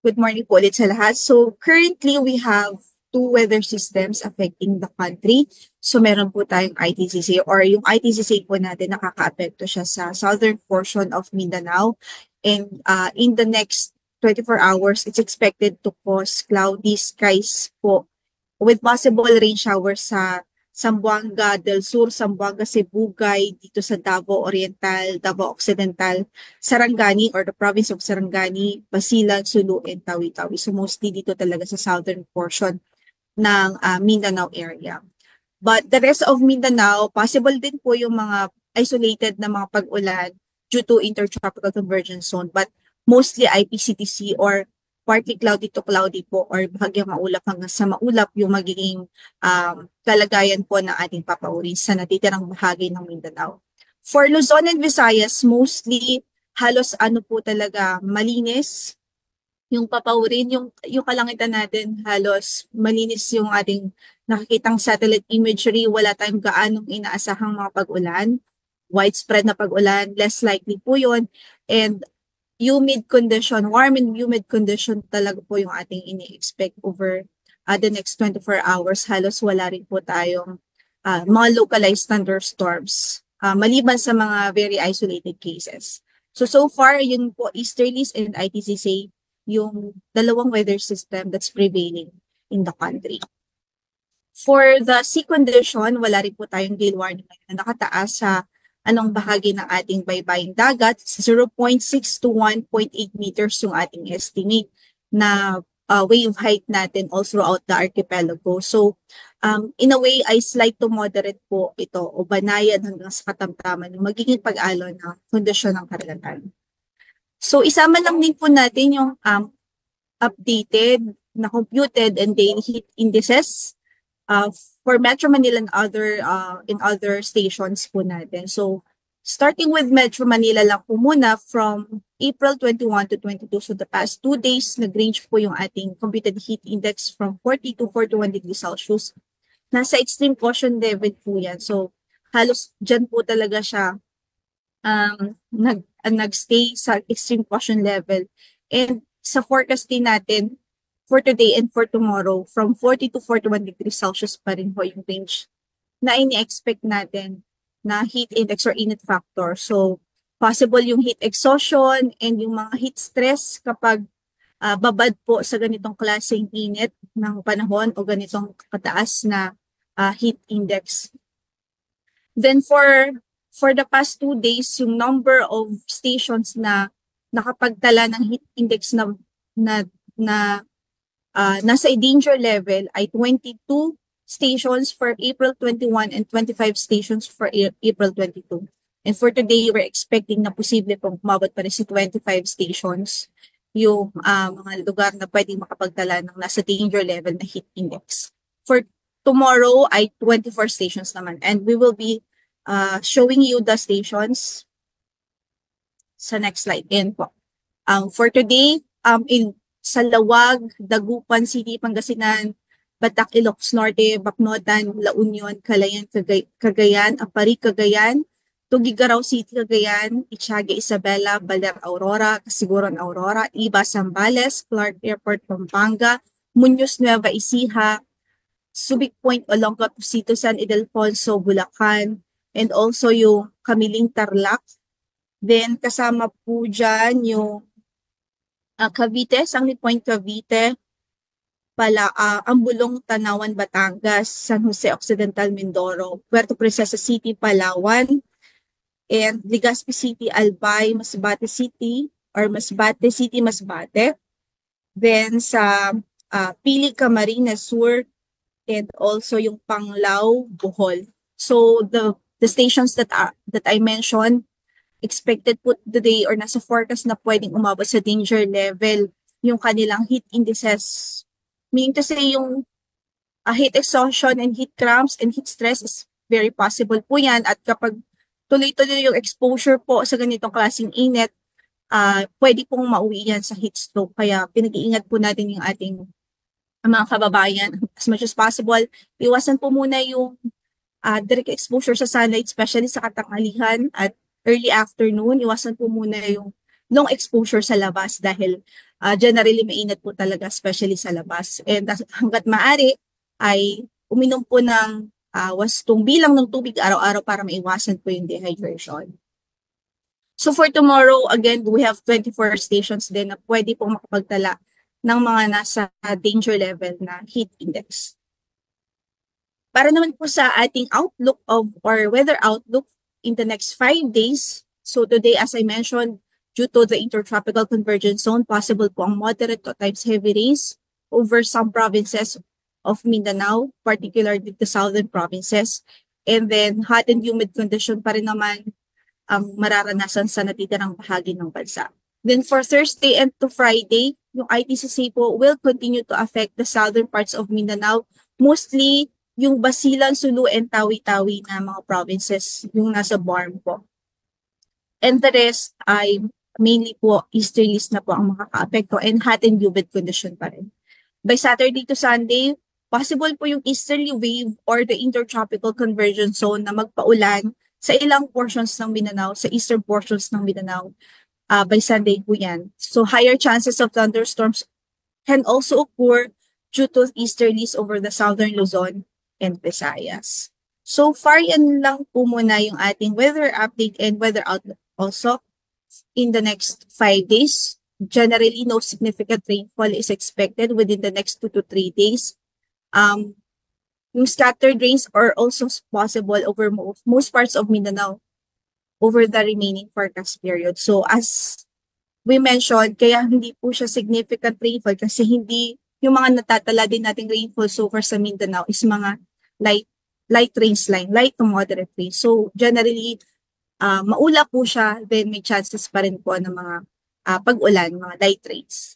Good morning po ulit sa lahat. So currently we have two weather systems affecting the country. So meron po tayong ITCC or yung ITCC po natin nakaka-apekto siya sa southern portion of Mindanao. And in the next 24 hours, it's expected to cause cloudy skies po with possible rain showers sa Zamboanga del Sur, Zamboanga, Sibugay, dito sa Davao Oriental, Davao Occidental, Sarangani or the province of Sarangani, Basilan, Sulu, and Tawi-Tawi. So mostly dito talaga sa southern portion ng Mindanao area. But the rest of Mindanao, possible din po yung mga isolated na mga pag-ulan due to intertropical convergence zone, but mostly IPCTC or partly cloudy to cloudy po or bahagyang maulap hanggang sa maulap yung magiging kalagayan po ng ating papaurin sa natitirang bahagi ng Mindanao. For Luzon and Visayas, mostly halos po talaga malinis yung papaurin, yung kalangitan natin halos malinis yung ating nakikitang satellite imagery, wala tayong gaanong inaasahang mga pag-ulan, widespread na pag-ulan, less likely po yun, and humid condition, warm and humid condition talaga po yung ating ini-expect over the next 24 hours. Halos wala rin po tayong mga localized thunderstorms, maliban sa mga very isolated cases. So far, yun po, easterlies and ITCC, yung dalawang weather system that's prevailing in the country. For the sea condition, wala rin po tayong gale warning na nakataas sa anong bahagi ng ating baybaying dagat, 0.6 to 1.8 meters yung ating estimate na wave height natin all throughout the archipelago. So, in a way, ay slight to moderate po ito o banayan hanggang sa katamtaman yung magiging pag-alon ng kondisyon ng karagatan. So, isama lang din po natin yung updated na computed and daily heat indices for Metro Manila and other stations po natin. So, starting with Metro Manila lang po muna from April 21 to 22. So, the past 2 days, nag-range po yung ating computed heat index from 40 to 41 degrees Celsius. Nasa extreme caution level po yan. So, halos dyan po talaga siya nag-stay sa extreme caution level. And sa forecast din natin, for today and for tomorrow, from 40 to 41 degrees Celsius pa rin po yung range na ini-expect natin na heat index or init factor. So, possible yung heat exhaustion and yung mga heat stress kapag babad po sa ganitong klaseng init ng panahon o ganitong kataas na heat index. Then for the past 2 days, yung number of stations na nakapagtala ng heat index na nasa danger level ay 22 stations for April 21 and 25 stations for April 22. And for today, we're expecting na posible pong umabot pa rin si 25 stations yung mga lugar na pwedeng makapagtala ng nasa danger level na heat index. For tomorrow ay 24 stations naman. And we will be showing you the stations sa next slide. And po. For today, sa Lawag, Dagupan City, Pangasinan, Batac, Ilocos Norte, Bacnotan, La Union, Calayan, Cagayan, Apari, Cagayan, Tugigaraw City, Cagayan, Itiaga, Isabela, Baler, Aurora, Casiguran, Aurora, Iba, Zambales, Clark Airport, Pampanga, Muñoz, Nueva Ecija, Subic Point, Olongapo, Pusito, San Ildefonso, Bulacan, and also yung Kamiling, Tarlac. Then kasama po dyan yung Cavite, Sangli Point, Cavite, Ambulong, Tanawan, Batangas, San Jose Occidental, Mindoro, Puerto Princesa City, Palawan, and Legazpi City, Albay, Masbate City, Masbate. Then sa Pili, Camarines Sur, and also yung Panglao, Bohol. So the stations that I mentioned, expected po today or nasa forecast na pwedeng umabot sa danger level yung kanilang heat indices. Meaning to say yung heat exhaustion and heat cramps and heat stress is very possible po yan. At kapag tuloy-tuloy yung exposure po sa ganitong klaseng init, pwede pong mauwi yan sa heat stroke. Kaya pinag-iingat po natin yung ating mga kababayan as much as possible. Iwasan po muna yung direct exposure sa sunlight, especially sa katanghalihan at early afternoon. Iwasan po muna yung long exposure sa labas dahil generally mainit po talaga, especially sa labas. And hanggat maaari ay uminom po ng wastong bilang ng tubig araw-araw para maiwasan po yung dehydration. So for tomorrow, again, we have 24 stations din na pwede pong makapagtala ng mga nasa danger level na heat index. Para naman po sa ating outlook or weather outlook in the next 5 days, so today, as I mentioned, due to the intertropical convergence zone, possible po ang moderate to times heavy rains over some provinces of Mindanao, particularly the southern provinces. And then hot and humid condition pa rin naman ang mararanasan sa natitirang bahagi ng bansa. Then for Thursday and to Friday, yung ITCC po will continue to affect the southern parts of Mindanao, mostly yung Basilan, Sulu, and Tawi-Tawi na mga provinces yung nasa BARM po. And the rest ay mainly po easterlies na po ang makaka-apekto and hot and humid condition pa rin. By Saturday to Sunday, possible po yung easterly wave or the intertropical convergence zone na magpaulan sa ilang portions ng Mindanao, sa eastern portions ng Mindanao. By Sunday po yan. So higher chances of thunderstorms can also occur due to easterlies over the southern Luzon and Visayas. So far, yan lang po muna yung ating weather update and weather outlook also in the next 5 days. Generally, no significant rainfall is expected within the next 2 to 3 days. Yung scattered rains are also possible over most parts of Mindanao over the remaining forecast period. So as we mentioned, kaya hindi po siya significant rainfall kasi hindi yung mga natatala din nating rainfall so far sa Mindanao is mga light rains line, light to moderate rain. So generally, maula po siya, then may chances pa rin po ng mga pag-ulan, mga light rains.